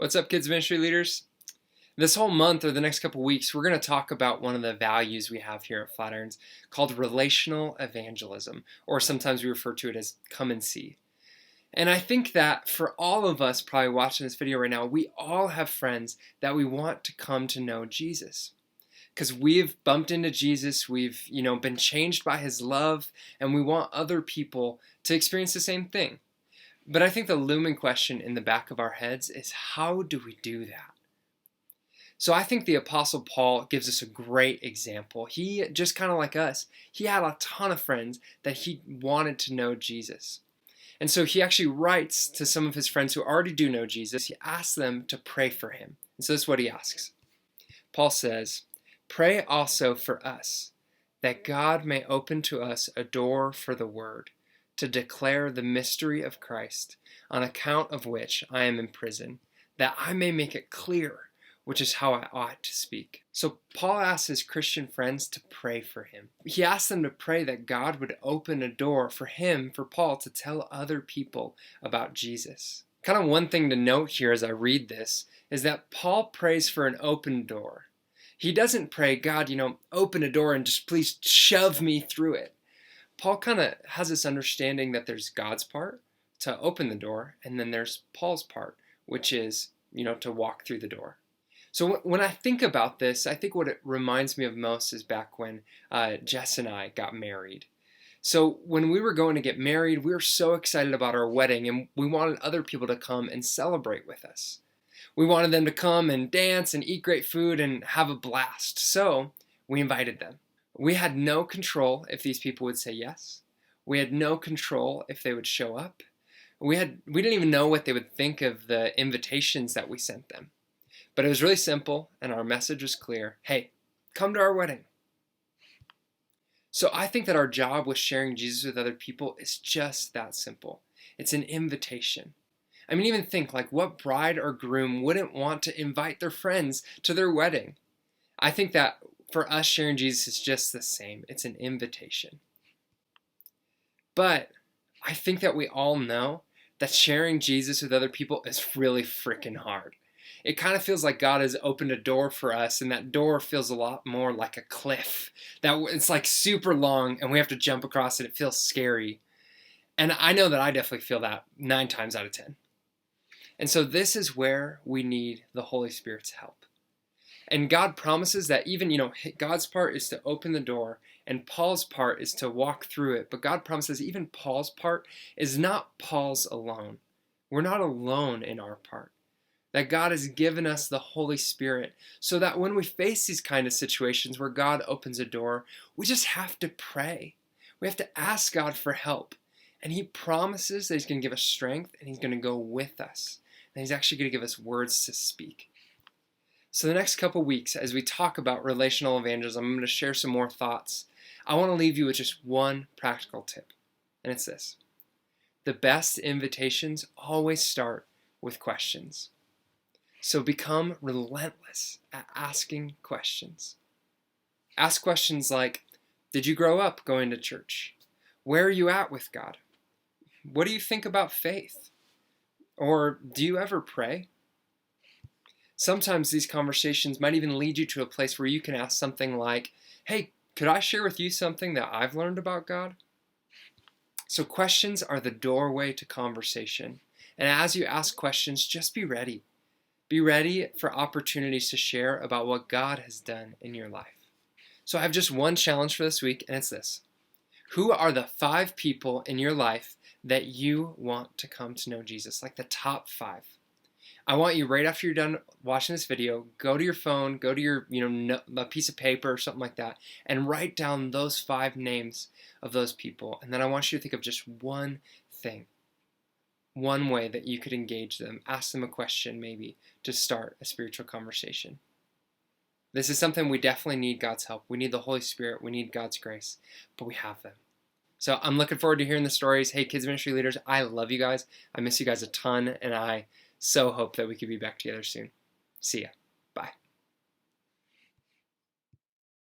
What's up, kids ministry leaders? This whole month or the next couple weeks, we're going to talk about one of the values we have here at Flatirons called relational evangelism, or sometimes we refer to it as come and see. And I think that for all of us probably watching this video right now, we all have friends that we want to come to know Jesus. Because we've bumped into Jesus, we've been changed by his love, and we want other people to experience the same thing. But I think the looming question in the back of our heads is, how do we do that? So I think the Apostle Paul gives us a great example. He, just kind of like us, he had a ton of friends that he wanted to know Jesus. And so he actually writes to some of his friends who already do know Jesus. He asks them to pray for him. And so this is what he asks. Paul says, "Pray also for us, that God may open to us a door for the word, to declare the mystery of Christ, on account of which I am in prison, that I may make it clear, which is how I ought to speak." So Paul asks his Christian friends to pray for him. He asks them to pray that God would open a door for him, for Paul, to tell other people about Jesus. Kind of one thing to note here as I read this is that Paul prays for an open door. He doesn't pray, "God, open a door and just please shove me through it." Paul kind of has this understanding that there's God's part to open the door, and then there's Paul's part, which is, to walk through the door. So when I think about this, I think what it reminds me of most is back when Jess and I got married. So when we were going to get married, we were so excited about our wedding, and we wanted other people to come and celebrate with us. We wanted them to come and dance and eat great food and have a blast. So we invited them. We had no control if these people would say yes. We had no control if they would show up. We didn't even know what they would think of the invitations that we sent them. But it was really simple, and our message was clear. Hey, come to our wedding. So I think that our job with sharing Jesus with other people is just that simple. It's an invitation. I mean, even think, what bride or groom wouldn't want to invite their friends to their wedding? I think that for us, sharing Jesus is just the same. It's an invitation. But I think that we all know that sharing Jesus with other people is really freaking hard. It kind of feels like God has opened a door for us, and that door feels a lot more like a cliff. That it's super long, and we have to jump across it. It feels scary. And I know that I definitely feel that 9 times out of 10. And so this is where we need the Holy Spirit's help. And God promises that even, God's part is to open the door, and Paul's part is to walk through it. But God promises even Paul's part is not Paul's alone. We're not alone in our part. That God has given us the Holy Spirit so that when we face these kind of situations where God opens a door, we just have to pray. We have to ask God for help. And he promises that he's going to give us strength, and he's going to go with us. And he's actually going to give us words to speak. So the next couple weeks, as we talk about relational evangelism, I'm going to share some more thoughts. I want to leave you with just one practical tip, and it's this. The best invitations always start with questions. So become relentless at asking questions. Ask questions like, did you grow up going to church? Where are you at with God? What do you think about faith? Or do you ever pray? Sometimes these conversations might even lead you to a place where you can ask something like, hey, could I share with you something that I've learned about God? So questions are the doorway to conversation. And as you ask questions, just be ready. Be ready for opportunities to share about what God has done in your life. So I have just one challenge for this week, and it's this. Who are the 5 people in your life that you want to come to know Jesus? Like the top 5. I want you, right after you're done watching this video, go to your phone, go to your a piece of paper or something like that, and write down those 5 names of those people. And then I want you to think of just one thing, one way that you could engage them, ask them a question maybe to start a spiritual conversation. This is something we definitely need God's help. We need the Holy Spirit. We need God's grace, but we have them. So I'm looking forward to hearing the stories. Hey, kids ministry leaders, I love you guys. I miss you guys a ton, and I so hope that we could be back together soon. See ya. Bye.